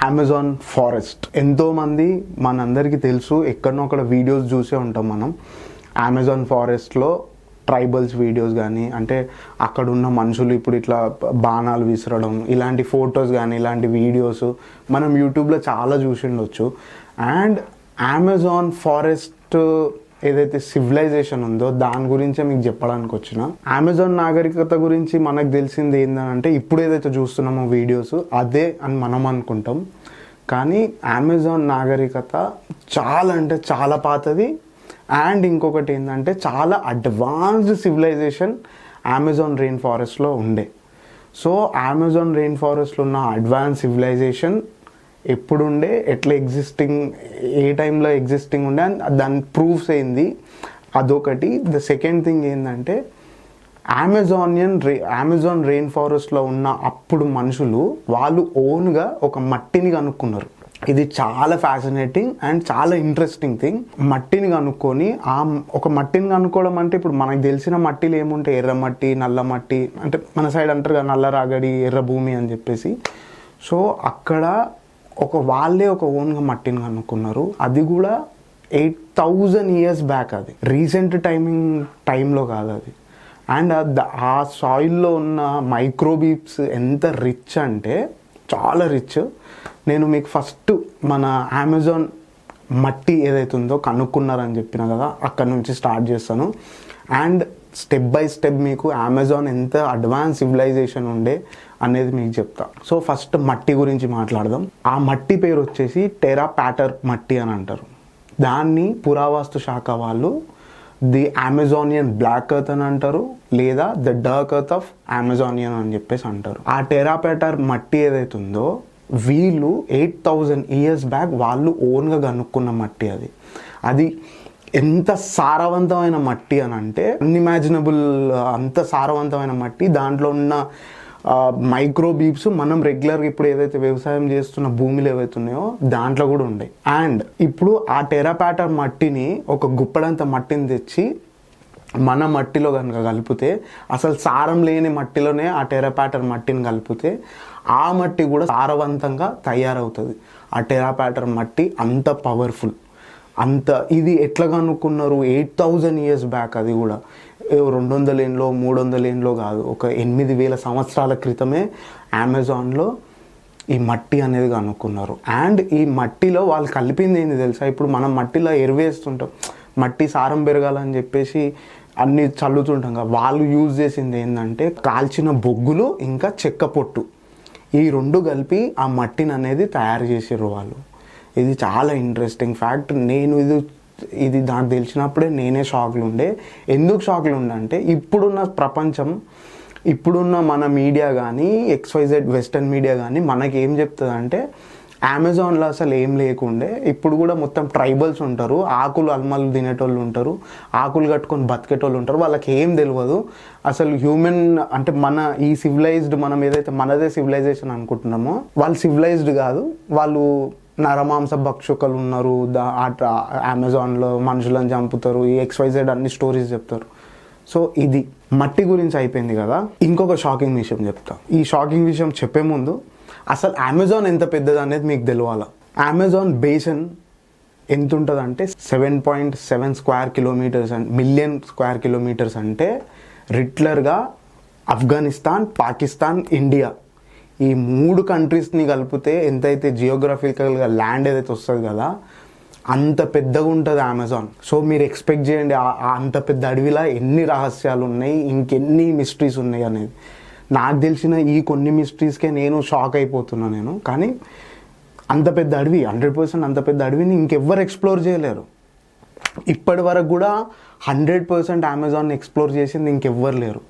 Amazon forest. ఎంతోమంది మనందరికీ తెలుసు, ఎక్కడనో అక్కడ వీడియోస్ చూసే ఉంటాం మనం. అమెజాన్ ఫారెస్ట్లో ట్రైబల్స్ వీడియోస్ కానీ, అంటే అక్కడ ఉన్న మనుషులు ఇప్పుడు ఇట్లా బాణాలు విసరడం, ఇలాంటి ఫొటోస్ కానీ, ఇలాంటి వీడియోస్ మనం యూట్యూబ్లో చాలా చూసి ఉండొచ్చు. అండ్ అమెజాన్ ఫారెస్ట్ ఏదైతే సివిలైజేషన్ ఉందో దాని గురించే మీకు చెప్పడానికి వచ్చిన. అమెజాన్ నాగరికత గురించి మనకు తెలిసింది ఏంటంటే, ఇప్పుడు ఏదైతే చూస్తున్నామో వీడియోస్ అదే అని మనం అనుకుంటాం. కానీ అమెజాన్ నాగరికత చాలా అంటే చాలా పాతది. అండ్ ఇంకొకటి ఏంటంటే, చాలా అడ్వాన్స్డ్ సివిలైజేషన్ అమెజాన్ రెయిన్ ఫారెస్ట్లో ఉండే. సో అమెజాన్ రెయిన్ ఫారెస్ట్లో ఉన్న అడ్వాన్స్ సివిలైజేషన్ ఎప్పుడుండే, ఎట్లా ఎగ్జిస్టింగ్, ఏ టైంలో ఎగ్జిస్టింగ్ ఉండే దాని ప్రూఫ్స్ ఏంది, అదొకటి. ద సెకండ్ థింగ్ ఏంటంటే, అమెజాన్ రెయిన్ ఫారెస్ట్లో ఉన్న అప్పుడు మనుషులు వాళ్ళు ఓన్గా ఒక మట్టిని కనుక్కున్నారు. ఇది చాలా ఫ్యాసినేటింగ్ అండ్ చాలా ఇంట్రెస్టింగ్ థింగ్. మట్టిని కనుక్కొని ఒక మట్టిని కనుక్కోవడం అంటే, ఇప్పుడు మనకు తెలిసిన మట్టిలు ఏముంటాయి, ఎర్ర మట్టి, నల్ల మట్టి, అంటే మన సైడ్ అంటారు కదా నల్ల రాగడి, ఎర్ర భూమి అని చెప్పేసి. సో అక్కడ వాళ్ళే ఒక ఓన్గా మట్టిని కనుక్కున్నారు. అది కూడా 8,000 years బ్యాక్. అది రీసెంట్ టైంలో కాదు అది. అండ్ ఆ సాయిల్లో ఉన్న మైక్రోబీట్స్ ఎంత రిచ్ అంటే చాలా రిచ్. నేను మీకు ఫస్ట్ మన అమెజాన్ మట్టి ఏదైతే ఉందో కనుక్కున్నారని చెప్పిన కదా, అక్కడ నుంచి స్టార్ట్ చేస్తాను. అండ్ స్టెప్ బై స్టెప్ మీకు అమెజాన్ ఎంత అడ్వాన్స్ సివిలైజేషన్ ఉండే అనేది మీకు చెప్తా. సో ఫస్ట్ మట్టి గురించి మాట్లాడదాం. ఆ మట్టి పేరు వచ్చేసి టెరా ప్యాటర్ మట్టి అని అంటారు. దాన్ని పురావస్తు శాఖ వాళ్ళు ది అమెజానియన్ బ్లాక్ ఎర్త్ అని అంటారు, లేదా ద డార్క్ ఎర్త్ ఆఫ్ అమెజానియన్ అని చెప్పేసి అంటారు. ఆ టెరా ప్యాటర్ మట్టి ఏదైతే ఉందో వీళ్ళు 8,000 years బ్యాక్ వాళ్ళు ఓన్గా కనుక్కున్న మట్టి. అది ఎంత సారవంతమైన మట్టి అని అంటే అన్ఇమాజినబుల్. అంత సారవంతమైన మట్టి. దాంట్లో ఉన్న మైక్రోబీట్స్ మనం రెగ్యులర్గా ఇప్పుడు ఏదైతే వ్యవసాయం చేస్తున్న భూమిలో ఏవైతే ఉన్నాయో దాంట్లో కూడా ఉన్నాయి. అండ్ ఇప్పుడు ఆ టెరా ప్యాటర్ మట్టిని, ఒక గుప్పడంత మట్టిని తెచ్చి మన మట్టిలో కనుక కలిపితే, అసలు సారం లేని మట్టిలోనే ఆ టెరా ప్యాటర్ మట్టిని కలిపితే ఆ మట్టి కూడా సారవంతంగా తయారవుతుంది. ఆ టెరా ప్యాటర్ మట్టి అంత పవర్ఫుల్. ఇది ఎట్లా కనుక్కున్నారు, 8,000 years బ్యాక్. అది కూడా 200 ఏళ్ళలో 300 ఏళ్ళలో కాదు, ఒక 8,000 సంవత్సరాల క్రితమే అమెజాన్లో ఈ మట్టి అనేది కనుక్కున్నారు. అండ్ ఈ మట్టిలో వాళ్ళు కలిపింది ఏంది తెలుసా? ఇప్పుడు మనం మట్టిలో ఎరువేస్తుంటాం, మట్టి సారం పెరగాలని చెప్పేసి అన్ని చల్లుతుంటాం కదా. వాళ్ళు యూజ్ చేసింది ఏంటంటే కాల్చిన బొగ్గులు ఇంకా చెక్క పొట్టు, ఈ రెండు కలిపి ఆ మట్టిని అనేది తయారు చేసారు వాళ్ళు. ఇది చాలా ఇంట్రెస్టింగ్ ఫ్యాక్ట్. నేను ఇది నాకు తెలిసినప్పుడే నేనే షాక్లు ఉండే. ఎందుకు షాక్లు ఉండే అంటే, ఇప్పుడున్న ప్రపంచం, ఇప్పుడున్న మన మీడియా కానీ, XYZ వెస్టర్న్ మీడియా కానీ మనకి ఏం చెప్తుంది అంటే, అమెజాన్లో అసలు ఏం లేకుండే, ఇప్పుడు కూడా మొత్తం ట్రైబల్స్ ఉంటారు, ఆకులు అల్మలు తినేటోళ్ళు ఉంటారు, ఆకులు కట్టుకొని బతికేటోళ్ళు ఉంటారు, వాళ్ళకి ఏం తెలియదు అసలు హ్యూమన్ అంటే మన ఈ సివిలైజ్డ్, మనం ఏదైతే మనదే సివిలైజేషన్ అనుకుంటున్నామో వాళ్ళు సివిలైజ్డ్ కాదు, వాళ్ళు నరమాంస భక్షకులు ఉన్నారు, అమెజాన్లో మనుషులను చంపుతారు, ఈ XYZ అన్ని స్టోరీస్ చెప్తారు. సో ఇది మట్టి గురించి అయిపోయింది కదా. ఇంకొక షాకింగ్ విషయం చెప్తా. ఈ షాకింగ్ విషయం చెప్పే ముందు అసలు అమెజాన్ ఎంత పెద్దది అనేది మీకు తెలియాల. అమెజాన్ బేసిన్ ఎంత ఉంటుంది అంటే 7.7 square kilometers and million square kilometres. అంటే రిట్లర్గా ఆఫ్ఘనిస్తాన్, పాకిస్తాన్, ఇండియా ఈ 3 కంట్రీస్ని కలిపితే ఎంతైతే జియోగ్రఫికల్గా ల్యాండ్ ఏదైతే వస్తుంది కదా, అంత పెద్దగా ఉంటుంది అమెజాన్. సో మీరు ఎక్స్పెక్ట్ చేయండి అంత పెద్ద అడవిలో ఎన్ని రహస్యాలు ఉన్నాయి, ఇంకెన్ని మిస్టరీస్ ఉన్నాయి అనేది. నాకు తెలిసిన ఈ కొన్ని మిస్టరీస్కే నేను షాక్ అయిపోతున్నా నేను. కానీ అంత పెద్ద అడవి, 100% అంత పెద్ద అడవిని ఇంకెవ్వరు ఎక్స్ప్లోర్ చేయలేరు. ఇప్పటి వరకు కూడా 100% అమెజాన్ ఎక్స్ప్లోర్ చేసింది ఇంకెవ్వరు లేరు.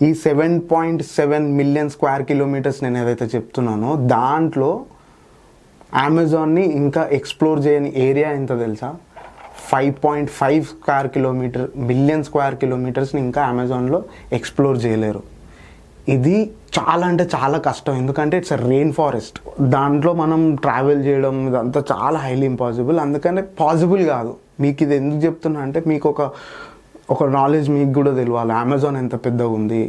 ఈ 7.7 million square kilometers నేను ఏదైతే చెప్తున్నానో దాంట్లో అమెజాన్ని ఇంకా ఎక్స్ప్లోర్ చేయని ఏరియా ఎంత తెలుసా? 5.5 million square kilometersని ఇంకా అమెజాన్లో ఎక్స్ప్లోర్ చేయలేరు. ఇది చాలా అంటే చాలా కష్టం, ఎందుకంటే ఇట్స్ అ రెయిన్ ఫారెస్ట్. దాంట్లో మనం ట్రావెల్ చేయడం ఇదంతా చాలా హైలీ ఇంపాసిబుల్. అందుకనే పాసిబుల్ కాదు. మీకు ఇది ఎందుకు చెప్తున్నా అంటే, మీకు ఒక ఒక నాలెడ్జ్ మీకు కూడా తెలియాలి, అమెజాన్ ఎంత పెద్దగా ఉంది,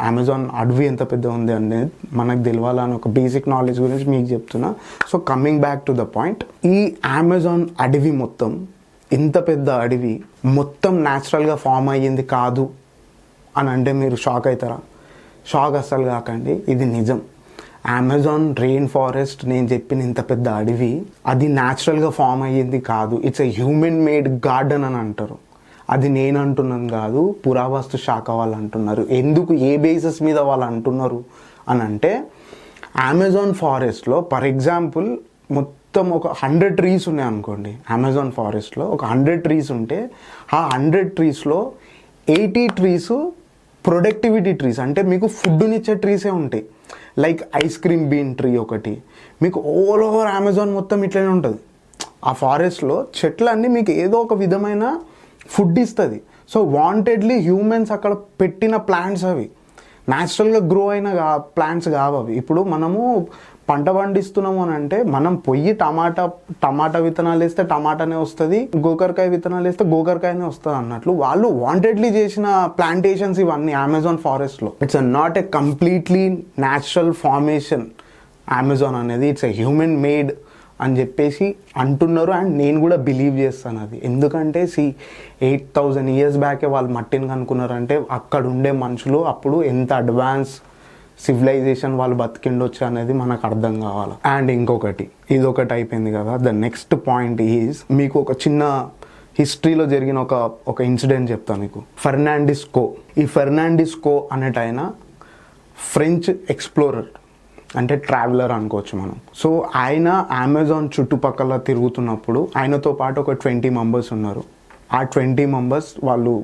అమెజాన్ అడవి ఎంత పెద్దగా ఉంది అనేది మనకు తెలియాలని ఒక బేసిక్ నాలెడ్జ్ గురించి మీకు చెప్తున్నా. So coming back to the point, ఈ అమెజాన్ అడవి మొత్తం, ఇంత పెద్ద అడవి మొత్తం న్యాచురల్గా ఫామ్ అయ్యింది కాదు అని అంటే మీరు షాక్ అవుతారా? షాక్ అస్సలు కాకండి, ఇది నిజం. అమెజాన్ రెయిన్ ఫారెస్ట్, నేను చెప్పిన ఇంత పెద్ద అడవి, అది న్యాచురల్గా ఫామ్ అయ్యింది కాదు. It's a human made garden అని అంటారు. అది నేను అంటున్నాను కాదు, పురావస్తు శాఖ వాళ్ళు అంటున్నారు. ఎందుకు, ఏ బేసిస్ మీద వాళ్ళు అంటున్నారు అని అంటే, అమెజాన్ ఫారెస్ట్లో ఫర్ ఎగ్జాంపుల్ మొత్తం ఒక 100 ట్రీస్ ఉన్నాయి అనుకోండి. అమెజాన్ ఫారెస్ట్లో ఒక 100 ట్రీస్ ఉంటే ఆ 100 ట్రీస్లో 80 ట్రీస్ ప్రొడక్టివిటీ ట్రీస్, అంటే మీకు ఫుడ్నిచ్చే ట్రీసే ఉంటాయి. Like ice cream bean tree ఒకటి, మీకు ఆల్ ఓవర్ అమెజాన్ మొత్తం ఇట్లనే ఉంటుంది. ఆ ఫారెస్ట్లో చెట్లన్నీ మీకు ఏదో ఒక విధమైన ఫుడ్ ఇస్తుంది. సో వాంటెడ్లీ హ్యూమన్స్ అక్కడ పెట్టిన ప్లాంట్స్ అవి, న్యాచురల్గా గ్రో అయిన ప్లాంట్స్ కావు అవి. ఇప్పుడు మనము పంట పండిస్తున్నాము అని అంటే, మనం పొయ్యి టమాటా విత్తనాలు వేస్తే టమాటానే వస్తుంది, గోకరకాయ విత్తనాలు వేస్తే గోకరకాయనే వస్తుంది అన్నట్లు వాళ్ళు వాంటెడ్లీ చేసిన ప్లాంటేషన్స్ ఇవన్నీ అమెజాన్ ఫారెస్ట్లో. It's not a completely natural formation Amazon అనేది, ఇట్స్ ఎ హ్యూమన్ మేడ్ అని చెప్పేసి అంటున్నారు. అండ్ నేను కూడా బిలీవ్ చేస్తాను అది. ఎందుకంటే 8,000 years బ్యాకే వాళ్ళు మట్టిని కనుక్కున్నారంటే, అక్కడ ఉండే మనుషులు అప్పుడు ఎంత అడ్వాన్స్ సివిలైజేషన్ వాళ్ళు బతికిండొచ్చు అనేది మనకు అర్థం కావాలి. అండ్ ఇంకొకటి, ఇదొకటి అయిపోయింది కదా, ద నెక్స్ట్ పాయింట్ ఈజ్, మీకు ఒక చిన్న హిస్టరీలో జరిగిన ఒక ఇన్సిడెంట్ చెప్తాను మీకు. ఫెర్నాండిస్ కో, ఈ ఫెర్నాండిస్ కో అనేటైన ఫ్రెంచ్ ఎక్స్ప్లోరర్, అంటే ట్రావెలర్ అనుకోవచ్చు మనం. సో ఆయన అమెజాన్ చుట్టుపక్కల తిరుగుతున్నప్పుడు ఆయనతో పాటు ఒక 20 members ఉన్నారు. ఆ 20 members వాళ్ళు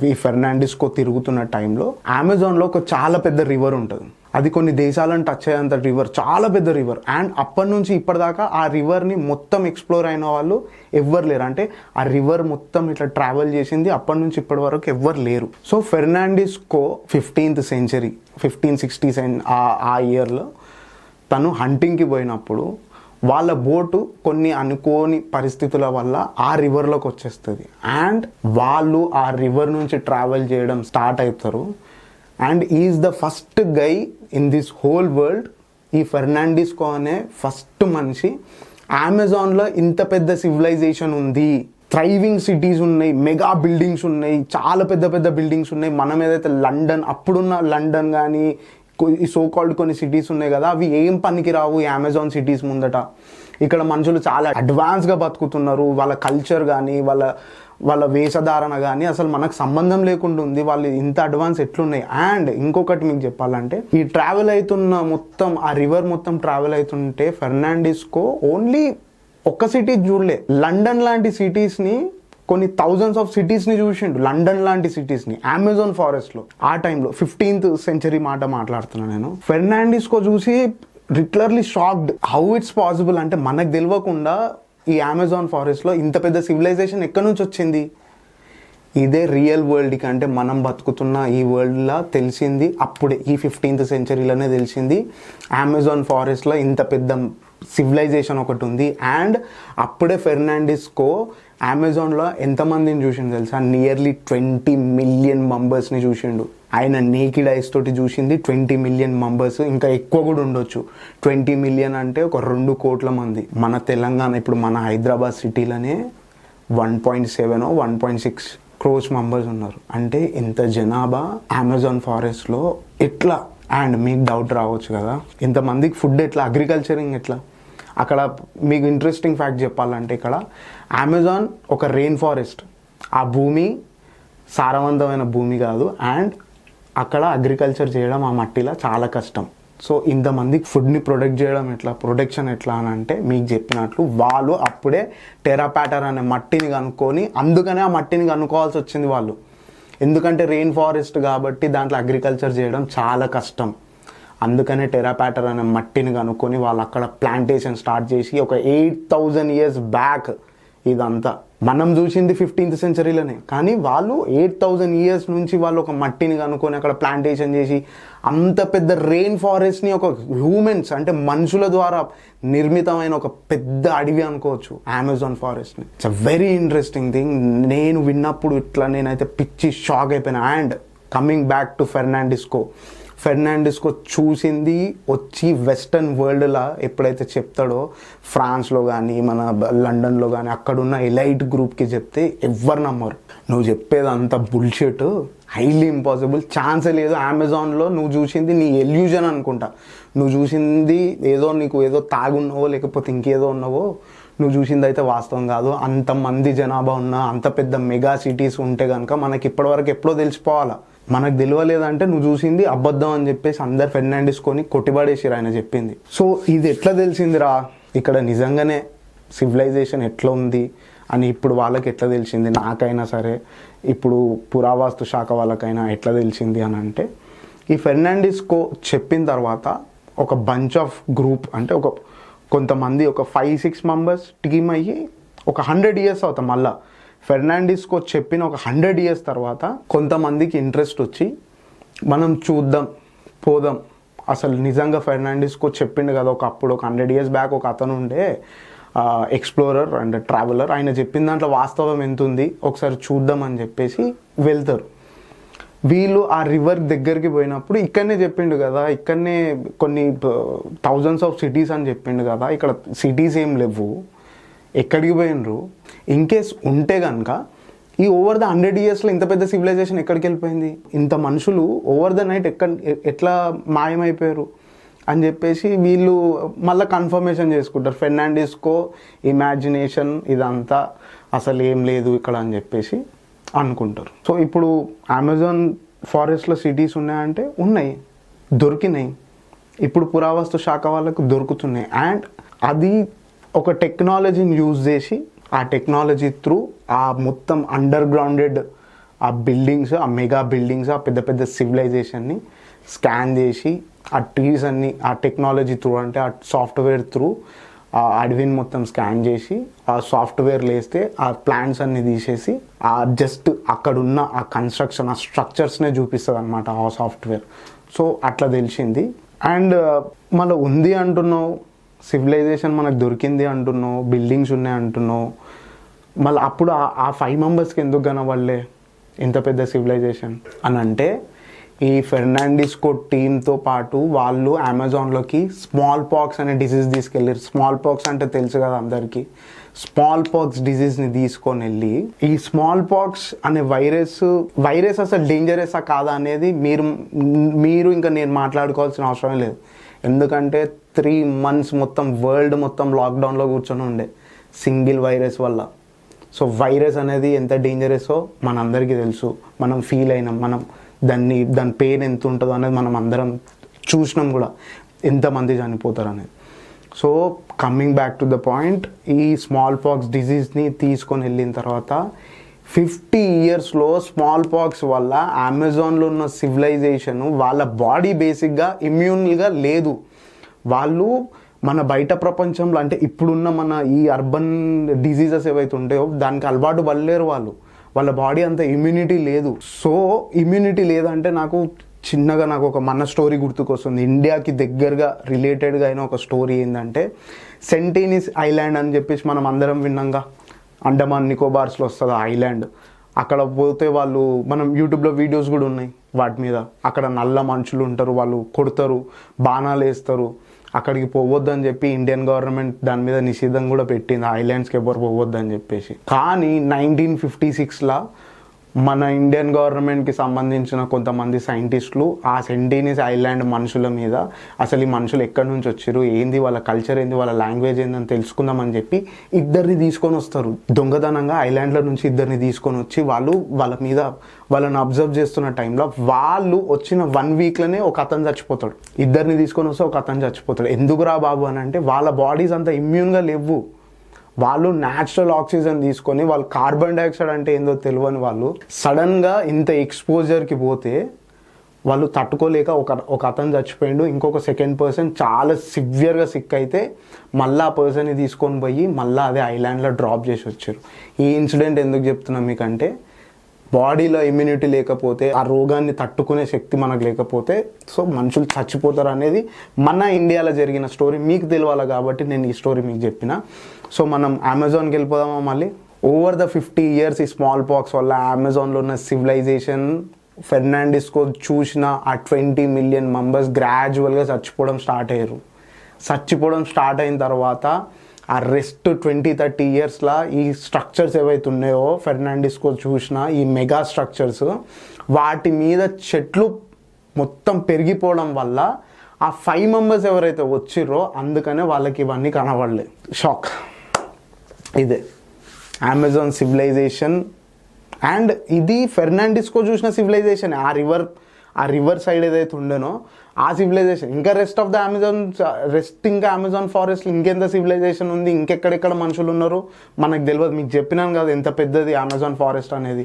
ఈ ఫెర్నాండిస్కో తిరుగుతున్న టైంలో అమెజాన్లో ఒక చాలా పెద్ద రివర్ ఉంటుంది. అది కొన్ని దేశాలను టచ్ అయ్యేంత రివర్, చాలా పెద్ద రివర్. అండ్ అప్పటి నుంచి ఇప్పటిదాకా ఆ రివర్ని మొత్తం ఎక్స్ప్లోర్ అయిన వాళ్ళు ఎవ్వరు లేరు. అంటే ఆ రివర్ మొత్తం ఇట్లా ట్రావెల్ చేసింది అప్పటి నుంచి ఇప్పటి వరకు ఎవ్వరు లేరు. సో ఫెర్నాండిస్కో 15th century 1560s ఆ ఇయర్లో తను హంటింగ్కి పోయినప్పుడు వాళ్ళ బోటు కొన్ని అనుకోని పరిస్థితుల వల్ల ఆ రివర్లోకి వచ్చేస్తుంది. అండ్ వాళ్ళు ఆ రివర్ నుంచి ట్రావెల్ చేయడం స్టార్ట్ అవుతారు. And is the first guy in this whole world, ఈ ఫెర్నాండిస్కో అనే ఫస్ట్ మనిషి అమెజాన్లో ఇంత పెద్ద సివిలైజేషన్ ఉంది, థ్రైవింగ్ సిటీస్ ఉన్నాయి, మెగా బిల్డింగ్స్ ఉన్నాయి, చాలా పెద్ద పెద్ద బిల్డింగ్స్ ఉన్నాయి. మనం ఏదైతే లండన్, అప్పుడున్న లండన్ కానీ ఈ సో కాల్డ్ కొన్ని సిటీస్ ఉన్నాయి కదా, అవి ఏం పనికి రావు ఈ అమెజాన్ సిటీస్ ముందట. ఇక్కడ మనుషులు చాలా అడ్వాన్స్గా బతుకుతున్నారు. వాళ్ళ కల్చర్ కానీ వాళ్ళ వేషధారణ కానీ అసలు మనకు సంబంధం లేకుండా ఉంది. వాళ్ళు ఇంత అడ్వాన్స్ ఎట్లున్నాయి. అండ్ ఇంకొకటి మీకు చెప్పాలంటే, ఈ ట్రావెల్ అవుతున్న మొత్తం ఆ రివర్ మొత్తం ట్రావెల్ అవుతుంటే ఫెర్నాండిస్కో ఓన్లీ ఒక్క సిటీ చూడలే, లండన్ లాంటి సిటీస్ని, కొన్ని thousands of సిటీస్ని చూసిండు. లండన్ లాంటి సిటీస్ని అమెజాన్ ఫారెస్ట్లో ఆ టైంలో 15th century మాట మాట్లాడుతున్నాను నేను. ఫెర్నాండిస్కో చూసి literally shocked, how it's possible అంటే మనకు తెలియకుండా ఈ అమెజాన్ ఫారెస్ట్లో ఇంత పెద్ద సివిలైజేషన్ ఎక్కడి నుంచి వచ్చింది. ఇదే రియల్ వరల్డ్కి, అంటే మనం బతుకుతున్న ఈ వరల్డ్లో తెలిసింది అప్పుడే, ఈ 15th centuryలోనే తెలిసింది అమెజాన్ ఫారెస్ట్లో ఇంత పెద్ద సివిలైజేషన్ ఒకటి ఉంది. అండ్ అప్పుడే ఫెర్నాండిస్కో అమెజాన్లో ఎంతమందిని చూసిండు తెలుసా? నియర్లీ 20 million members చూసిండు. ఆయన నేకిడ్ ఐస్ తోటి చూసింది 20 million members, ఇంకా ఎక్కువ కూడా ఉండొచ్చు. 20 million అంటే ఒక 2 కోట్ల మంది. మన తెలంగాణ, ఇప్పుడు మన హైదరాబాద్ సిటీలోనే 1.7 or 1.6 crores members ఉన్నారు. అంటే ఇంత జనాభా అమెజాన్ ఫారెస్ట్లో ఎట్లా? అండ్ మీకు డౌట్ రావచ్చు కదా, ఇంతమందికి ఫుడ్ ఎట్లా, అగ్రికల్చరింగ్ ఎట్లా? అక్కడ మీకు ఇంట్రెస్టింగ్ ఫ్యాక్ట్ చెప్పాలంటే, ఇక్కడ అమెజాన్ ఒక రెయిన్ ఫారెస్ట్, ఆ భూమి సారవంతమైన భూమి కాదు. అండ్ అక్కడ అగ్రికల్చర్ చేయడం ఆ మట్టిలో చాలా కష్టం. సో ఇంతమందికి ఫుడ్ని ప్రొడక్షన్ ఎట్లా అని అంటే, మీకు చెప్పినట్లు వాళ్ళు అప్పుడే టెరాపాటర్ అనే మట్టిని కనుక్కొని, అందుకనే ఆ మట్టిని కనుక్కోవాల్సి వచ్చింది వాళ్ళు. ఎందుకంటే రెయిన్ ఫారెస్ట్ కాబట్టి దాంట్లో అగ్రికల్చర్ చేయడం చాలా కష్టం. అందుకనే టెరాపాటర్ అనే మట్టిని కనుక్కొని వాళ్ళు అక్కడ ప్లాంటేషన్ స్టార్ట్ చేసి ఒక 8,000 years బ్యాక్ ఇదంతా మనం చూసింది 15th సెంచరీలోనే, కానీ వాళ్ళు 8,000 years నుంచి వాళ్ళు ఒక మట్టిని కనుక్కొని అక్కడ ప్లాంటేషన్ చేసి అంత పెద్ద రెయిన్ ఫారెస్ట్ని ఒక హ్యూమన్స్ అంటే మనుషుల ద్వారా నిర్మితమైన ఒక పెద్ద అడవి అనుకోవచ్చు అమెజాన్ ఫారెస్ట్ని. It's a very interesting thing. నేను విన్నప్పుడు ఇట్లా నేనైతే పిచ్చి షాక్ అయిపోయినా. అండ్ కమింగ్ బ్యాక్ టు ఫెర్నాండిస్కో చూసింది వచ్చి వెస్టర్న్ వరల్డ్లా ఎప్పుడైతే చెప్తాడో, ఫ్రాన్స్లో కానీ మన లండన్లో కానీ అక్కడున్న ఎలైట్ గ్రూప్కి చెప్తే ఎవ్వరు నమ్మరు. నువ్వు చెప్పేది అంత బుల్షిట్, హైలీ ఇంపాసిబుల్, ఛాన్సే లేదు. అమెజాన్లో నువ్వు చూసింది నీ ఎల్యూజన్ అనుకుంటా. నువ్వు చూసింది నీకు ఏదో తాగున్నావో లేకపోతే ఇంకేదో ఉన్నావో, నువ్వు చూసింది అయితే వాస్తవం కాదు. అంతమంది జనాభా ఉన్న అంత పెద్ద మెగా సిటీస్ ఉంటే కనుక మనకి ఇప్పటివరకు ఎప్పుడో తెలిసిపోవాలా. మనకు తెలియలేదంటే నువ్వు చూసింది అబద్ధం అని చెప్పేసి అందరు ఫెర్నాండిస్కోని కొట్టిపడేసిరు ఆయన చెప్పింది. సో ఇది ఎట్లా తెలిసిందిరా, ఇక్కడ నిజంగానే సివిలైజేషన్ ఎట్లా ఉంది అని ఇప్పుడు వాళ్ళకి ఎట్లా తెలిసింది, నాకైనా సరే ఇప్పుడు పురావస్తు శాఖ వాళ్ళకైనా ఎట్లా తెలిసింది అని అంటే, ఈ ఫెర్నాండిస్కో చెప్పిన తర్వాత ఒక బంచ్ ఆఫ్ గ్రూప్ అంటే కొంతమంది ఒక 5-6 మెంబర్స్ టీమ్ అయ్యి ఒక 100 years అవుతాం. మళ్ళీ ఫెర్నాండిస్కో చెప్పిన ఒక 100 years తర్వాత కొంతమందికి ఇంట్రెస్ట్ వచ్చి మనం చూద్దాం పోదాం, అసలు నిజంగా ఫెర్నాండిస్కో చెప్పిండు కదా ఒకప్పుడు ఒక 100 years బ్యాక్ ఒక అతను ఉండే ఎక్స్ప్లోరర్ అండ్ ట్రావెలర్, ఆయన చెప్పిన దాంట్లో వాస్తవం ఎంత ఉంది ఒకసారి చూద్దాం అని చెప్పేసి వెళ్తారు. వీళ్ళు ఆ రివర్ దగ్గరికి పోయినప్పుడు ఇక్కడనే చెప్పిండు కదా, ఇక్కడనే కొన్ని thousands of cities అని చెప్పిండు కదా, ఇక్కడ సిటీస్ ఏం లేవు, ఎక్కడికి పోయినరు. ఇన్కేస్ ఉంటే కనుక ఈ ఓవర్ ద 100 yearsలో ఇంత పెద్ద సివిలైజేషన్ ఎక్కడికి వెళ్ళిపోయింది, ఇంత మనుషులు ఓవర్ ద నైట్ ఎట్లా మాయమైపోయారు అని చెప్పేసి వీళ్ళు మళ్ళీ కన్ఫర్మేషన్ చేసుకుంటారు. ఫెర్నాండిస్కో ఇమాజినేషన్ ఇదంతా అసలు ఏం లేదు ఇక్కడ అని చెప్పేసి అనుకుంటారు. సో ఇప్పుడు అమెజాన్ ఫారెస్ట్లో సిటీస్ ఉన్నాయంటే ఉన్నాయి, దొరికినాయి, ఇప్పుడు పురావస్తు శాఖ వాళ్ళకు దొరుకుతున్నాయి. అండ్ అది ఒక టెక్నాలజీని యూజ్ చేసి ఆ టెక్నాలజీ త్రూ ఆ మొత్తం అండర్ గ్రౌండెడ్ ఆ బిల్డింగ్స్, ఆ మెగా బిల్డింగ్స్, ఆ పెద్ద పెద్ద సివిలైజేషన్ని స్కాన్ చేసి ఆ ట్రీస్ అన్ని ఆ టెక్నాలజీ త్రూ అంటే ఆ సాఫ్ట్వేర్ త్రూ ఆ అడవిని మొత్తం స్కాన్ చేసి ఆ సాఫ్ట్వేర్లు వేస్తే ఆ ప్లాన్స్ అన్ని తీసేసి ఆ జస్ట్ అక్కడున్న ఆ కన్స్ట్రక్షన్ ఆ స్ట్రక్చర్స్నే చూపిస్తుంది అనమాట ఆ సాఫ్ట్వేర్. సో అట్లా తెలిసింది. అండ్ మళ్ళీ ఉంది అంటున్నావు, సివిలైజేషన్ మనకు దొరికింది అంటున్నావు, బిల్డింగ్స్ ఉన్నాయి అంటున్నావు, మళ్ళీ అప్పుడు ఆ 5 మెంబర్స్కి ఎందుకు కనబడలే ఇంత పెద్ద సివిలైజేషన్ అని అంటే, ఈ ఫెర్నాండిస్కో టీమ్తో పాటు వాళ్ళు అమెజాన్లోకి స్మాల్ పాక్స్ అనే డిసీజ్ తీసుకెళ్ళారు. స్మాల్ పాక్స్ అంటే తెలుసు కదా అందరికీ, స్మాల్ పాక్స్ డిసీజ్ని తీసుకొని వెళ్ళి ఈ స్మాల్ పాక్స్ అనే వైరస్ అసలు డేంజరసా కాదా అనేది మీరు ఇంకా నేను మాట్లాడుకోవాల్సిన అవసరం లేదు. ఎందుకంటే 3 months మొత్తం వరల్డ్ మొత్తం లాక్డౌన్లో కూర్చొని ఉండే సింగిల్ వైరస్ వల్ల. సో వైరస్ అనేది ఎంత డేంజరసో మనందరికీ తెలుసు, మనం ఫీల్ అయినాం, మనం దాని పెయిన్ ఎంత ఉంటుందో అనేది మనం అందరం చూసినాం కూడా, ఎంతమంది చనిపోతారు అనేది. So coming back to the point, ఈ స్మాల్ పాక్స్ డిసీజ్ని తీసుకొని వెళ్ళిన తర్వాత 50 yearsలో స్మాల్ పాక్స్ వల్ల అమెజాన్లో ఉన్న సివిలైజేషన్ వాళ్ళ బాడీ బేసిక్గా ఇమ్యూన్గా లేదు. వాళ్ళు మన బయట ప్రపంచంలో అంటే ఇప్పుడున్న మన ఈ అర్బన్ డిజీజెస్ ఏవైతే ఉంటాయో దానికి అలవాటు పడలేరు వాళ్ళ బాడీ అంత ఇమ్యూనిటీ లేదు. సో ఇమ్యూనిటీ లేదంటే నాకు ఒక మన స్టోరీ గుర్తుకొస్తుంది. ఇండియాకి దగ్గరగా రిలేటెడ్గా అయిన ఒక స్టోరీ ఏంటంటే, సెంటినీస్ ఐలాండ్ అని చెప్పేసి మనం అందరం విన్నాంగా, అండమాన్ నికోబార్స్లో వస్తుంది ఆ ఐలాండ్. అక్కడ పోతే మనం యూట్యూబ్లో వీడియోస్ కూడా ఉన్నాయి వాటి మీద. అక్కడ నల్ల మనుషులు ఉంటారు, వాళ్ళు కొడతారు, బాణాలు వేస్తారు. అక్కడికి పోవద్దు అని చెప్పి ఇండియన్ గవర్నమెంట్ దాని మీద నిషేధం కూడా పెట్టింది, ఐలాండ్స్కి ఎవరు పోవద్దు అని చెప్పేసి. కానీ 1956లో మన ఇండియన్ గవర్నమెంట్కి సంబంధించిన కొంతమంది సైంటిస్టులు ఆ సెంటినీస్ ఐలాండ్ మనుషుల మీద అసలు ఈ మనుషులు ఎక్కడి నుంచి వచ్చారు, ఏంది వాళ్ళ కల్చర్ ఏంది, వాళ్ళ లాంగ్వేజ్ ఏందని తెలుసుకుందామని చెప్పి 2 తీసుకొని వస్తారు. దొంగతనంగా ఐలాండ్ల నుంచి 2 తీసుకొని వచ్చి వాళ్ళని అబ్జర్వ్ చేస్తున్న టైంలో వాళ్ళు వచ్చిన 1 weekలోనే ఒక అతను చచ్చిపోతాడు. 2 తీసుకొని వస్తే ఒక అతను చచ్చిపోతాడు. ఎందుకురా బాబు అని అంటే, వాళ్ళ బాడీస్ అంత ఇమ్యూన్గా లేవు. వాళ్ళు న్యాచురల్ ఆక్సిజన్ తీసుకొని వాళ్ళు కార్బన్ డైఆక్సైడ్ అంటే ఏందో తెలియని వాళ్ళు సడన్గా ఇంత ఎక్స్పోజర్కి పోతే వాళ్ళు తట్టుకోలేక ఒక అతను చచ్చిపోయిండు, ఇంకొక సెకండ్ పర్సన్ చాలా సివియర్గా సిక్ అయితే మళ్ళీ ఆ పర్సన్ని తీసుకొని పోయి మళ్ళీ అదే ఐలాండ్లో డ్రాప్ చేసి వచ్చారు. ఈ ఇన్సిడెంట్ ఎందుకు చెప్తున్నాం మీకంటే, బాడీలో ఇమ్యూనిటీ లేకపోతే, ఆ రోగాన్ని తట్టుకునే శక్తి మనకు లేకపోతే సో మనుషులు చచ్చిపోతారు అనేది మన ఇండియాలో జరిగిన స్టోరీ. మీకు తెలియాలి కాబట్టి నేను ఈ స్టోరీ మీకు చెప్పిన. సో మనం అమెజాన్కి వెళ్ళిపోదామా మళ్ళీ. ఓవర్ ద 50 years ఈ స్మాల్ పాక్స్ వల్ల అమెజాన్లో ఉన్న సివిలైజేషన్, ఫెర్నాండిస్కో చూసిన ఆ 20 million మెంబర్స్ గ్రాడ్యువల్గా చచ్చిపోవడం స్టార్ట్ అయ్యారు. చచ్చిపోవడం స్టార్ట్ అయిన తర్వాత ఆ రెస్ట్ 20-30 yearsలో ఈ స్ట్రక్చర్స్ ఏవైతే ఉన్నాయో ఫెర్నాండిస్కో చూసిన ఈ మెగా స్ట్రక్చర్స్, వాటి మీద చెట్లు మొత్తం పెరిగిపోవడం వల్ల ఆ 5 members ఎవరైతే వచ్చిర్రో అందుకనే వాళ్ళకి ఇవన్నీ కనబడలేదు. షాక్. ఇదే అమెజాన్ సివిలైజేషన్. అండ్ ఇది ఫెర్నాండిస్కో చూసిన సివిలైజేషన్. ఆ రివర్ సైడ్ ఏదైతే ఉండేనో ఆ సివిలైజేషన్. ఇంకా ఇంకా అమెజాన్ ఫారెస్ట్ ఇంకెంత సివిలైజేషన్ ఉంది, ఇంకెక్కడెక్కడ మనుషులు ఉన్నారు మనకు తెలియదు. మీకు చెప్పినాను కదా ఎంత పెద్దది అమెజాన్ ఫారెస్ట్ అనేది.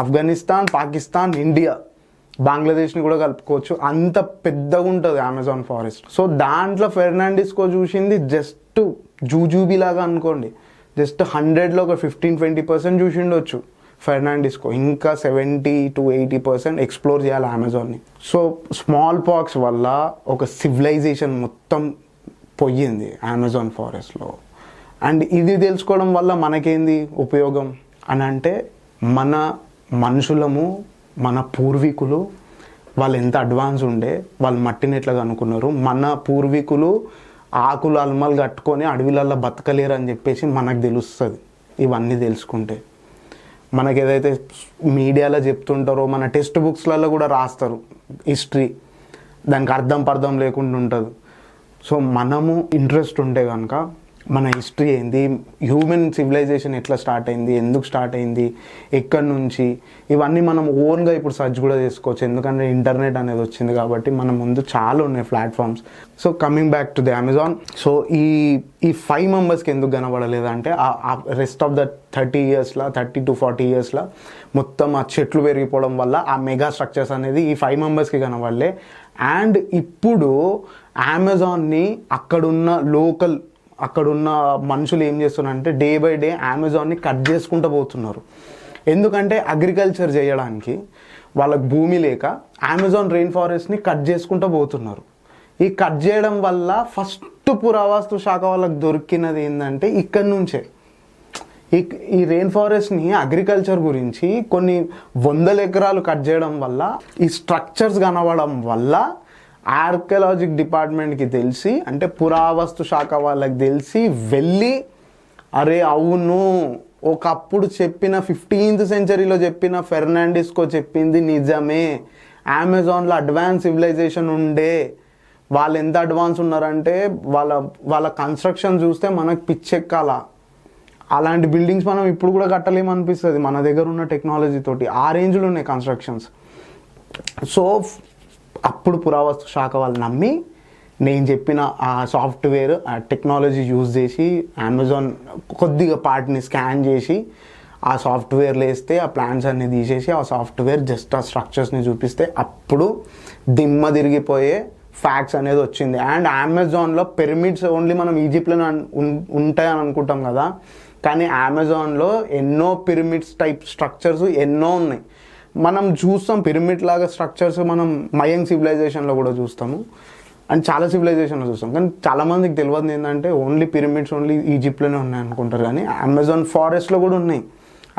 ఆఫ్ఘనిస్తాన్, పాకిస్తాన్, ఇండియా, బంగ్లాదేశ్ని కూడా కలుపుకోవచ్చు, అంత పెద్దగా ఉంటుంది అమెజాన్ ఫారెస్ట్. సో దాంట్లో ఫెర్నాండిస్కో చూసింది జస్ట్ జూజూబీ లాగా అనుకోండి. జస్ట్ 100లో ఒక 15-20% చూసిండొచ్చు ఫెర్నాండిస్కో. ఇంకా 70-80% ఎక్స్ప్లోర్ చేయాలి అమెజాన్ని. సో స్మాల్ పాక్స్ వల్ల ఒక సివిలైజేషన్ మొత్తం పోయింది అమెజాన్ ఫారెస్ట్లో. అండ్ ఇది తెలుసుకోవడం వల్ల మనకేంది ఉపయోగం అని అంటే, మన మనుషులము, మన పూర్వీకులు వాళ్ళు ఎంత అడ్వాన్స్ ఉండే, వాళ్ళు మట్టిని ఎట్లా కనుక్కున్నారు, మన పూర్వీకులు ఆకులు అల్మలు కట్టుకొని అడవిలల్లో బతకలేరు అని చెప్పేసి మనకు తెలుస్తుంది. ఇవన్నీ తెలుసుకుంటే మనకి ఏదైతే మీడియాలో చెప్తుంటారో, మన టెక్స్ట్ బుక్స్లలో కూడా రాస్తారు హిస్టరీ, దానికి అర్థం లేకుండా ఉంటుంది. సో మనము ఇంట్రెస్ట్ ఉంటే కనుక మన హిస్టరీ ఏంది, హ్యూమన్ సివిలైజేషన్ ఎట్లా స్టార్ట్ అయింది, ఎందుకు స్టార్ట్ అయింది, ఎక్కడి నుంచి, ఇవన్నీ మనం ఓన్గా ఇప్పుడు సర్చ్ కూడా చేసుకోవచ్చు. ఎందుకంటే ఇంటర్నెట్ అనేది వచ్చింది కాబట్టి మన ముందు చాలా ఉన్నాయి platforms. So coming back to the Amazon. So ఈ 5 members ఎందుకు కనబడలేదు అంటే, ఆ రెస్ట్ ఆఫ్ ద 30-40 yearsలో మొత్తం ఆ చెట్లు పెరిగిపోవడం వల్ల ఆ మెగా స్ట్రక్చర్స్ అనేది ఈ 5 members కనబడలే. అండ్ ఇప్పుడు అమెజాన్ని అక్కడున్న మనుషులు ఏం చేస్తున్నారంటే డే బై డే అమెజాన్ని కట్ చేసుకుంటూ పోతున్నారు. ఎందుకంటే అగ్రికల్చర్ చేయడానికి వాళ్ళకి భూమి లేక అమెజాన్ రెయిన్ ఫారెస్ట్ని కట్ చేసుకుంటూ పోతున్నారు. ఈ కట్ చేయడం వల్ల ఫస్ట్ పురావస్తు శాఖ వాళ్ళకి దొరికినది ఏంటంటే ఇక్కడి నుంచే ఈ రెయిన్ ఫారెస్ట్ని అగ్రికల్చర్ గురించి కొన్ని 100 ఎకరాలు కట్ చేయడం వల్ల, ఈ స్ట్రక్చర్స్ కనబడడం వల్ల ఆర్కియాలజిక్ డిపార్ట్మెంట్కి తెలిసి, అంటే పురావస్తు శాఖ వాళ్ళకి తెలిసి వెళ్ళి, అరే అవును ఒకప్పుడు చెప్పిన 15th centuryలో చెప్పిన ఫెర్నాండిస్కో చెప్పింది నిజమే, అమెజాన్లో అడ్వాన్స్ సివిలైజేషన్ ఉండే, వాళ్ళు ఎంత అడ్వాన్స్ ఉన్నారంటే వాళ్ళ కన్స్ట్రక్షన్ చూస్తే మనకు పిచ్చెక్కాల. అలాంటి బిల్డింగ్స్ మనం ఇప్పుడు కూడా కట్టలేమనిపిస్తుంది మన దగ్గర ఉన్న టెక్నాలజీ తోటి. ఆ రేంజ్లో ఉన్నాయి కన్స్ట్రక్షన్స్. సో అప్పుడు పురావస్తు శాఖ వాళ్ళు నమ్మి నేను చెప్పిన ఆ సాఫ్ట్వేర్, ఆ టెక్నాలజీ యూజ్ చేసి అమెజాన్ కొద్దిగా పార్ట్ని స్కాన్ చేసి ఆ సాఫ్ట్వేర్లో వేస్తే ఆ ప్లాన్స్ అన్ని తీసేసి ఆ సాఫ్ట్వేర్ జస్ట్ ఆ స్ట్రక్చర్స్ని చూపిస్తే అప్పుడు దిమ్మ తిరిగిపోయే ఫ్యాక్ట్స్ అనేది వచ్చింది. అండ్ అమెజాన్లో పిరమిడ్స్ ఓన్లీ మనం ఈజిప్ట్లోనే ఉంటాయని అనుకుంటాం కదా, కానీ అమెజాన్లో ఎన్నో పిరమిడ్స్ టైప్ స్ట్రక్చర్స్ ఎన్నో ఉన్నాయి. మనం చూస్తాం పిరమిడ్ లాగా స్ట్రక్చర్స్ మనం మయంగ్ సివిలైజేషన్లో కూడా చూస్తాము, అండ్ చాలా సివిలైజేషన్లో చూస్తాం. కానీ చాలామందికి తెలియదు ఏంటంటే ఓన్లీ పిరమిడ్స్ ఓన్లీ ఈజిప్ట్లోనే ఉన్నాయి అనుకుంటారు, కానీ అమెజాన్ ఫారెస్ట్లో కూడా ఉన్నాయి.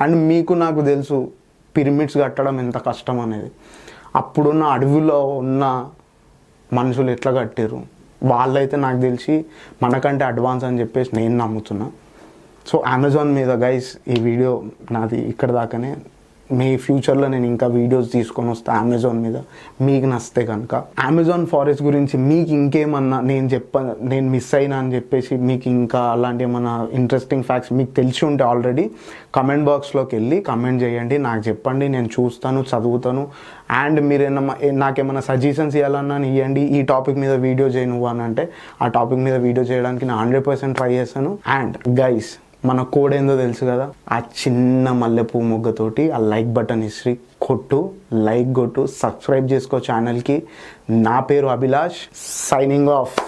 అండ్ మీకు నాకు తెలుసు పిరమిడ్స్ కట్టడం ఎంత కష్టం అనేది. అప్పుడున్న అడవిలో ఉన్న మనుషులు ఎట్లా కట్టారు, వాళ్ళైతే నాకు తెలిసి మనకంటే అడ్వాన్స్ అని చెప్పేసి నేను నమ్ముతున్నా. సో అమెజాన్ మీద గైస్ ఈ వీడియో నాది ఇక్కడ దాకానే. మీ ఫ్యూచర్లో నేను ఇంకా వీడియోస్ తీసుకొని వస్తాను అమెజాన్ మీద, మీకు నచ్చితే కనుక. అమెజాన్ ఫారెస్ట్ గురించి మీకు ఇంకేమన్నా నేను మిస్ అయినా అని చెప్పేసి మీకు ఇంకా అలాంటి ఏమన్నా ఇంట్రెస్టింగ్ ఫ్యాక్ట్స్ మీకు తెలిసి ఉంటే ఆల్రెడీ కమెంట్ బాక్స్లోకి వెళ్ళి కమెంట్ చేయండి, నాకు చెప్పండి, నేను చూస్తాను, చదువుతాను. అండ్ మీరు నాకేమైనా సజెషన్స్ ఇవ్వాలన్నా ఇవ్వండి, ఈ టాపిక్ మీద వీడియో చేయి నువ్వు అని అంటే ఆ టాపిక్ మీద వీడియో చేయడానికి నేను 100% ట్రై చేస్తాను. అండ్ గైస్ మన కోడ్ ఏందో తెలుసు కదా, ఆ చిన్న మల్లెపూ మొగ్గతోటి ఆ లైక్ బటన్ హిస్టరీ కొట్టు, లైక్ కొట్టు, సబ్స్క్రైబ్ చేసుకో ఛానల్కి. నా పేరు అభిలాష్, సైనింగ్ ఆఫ్.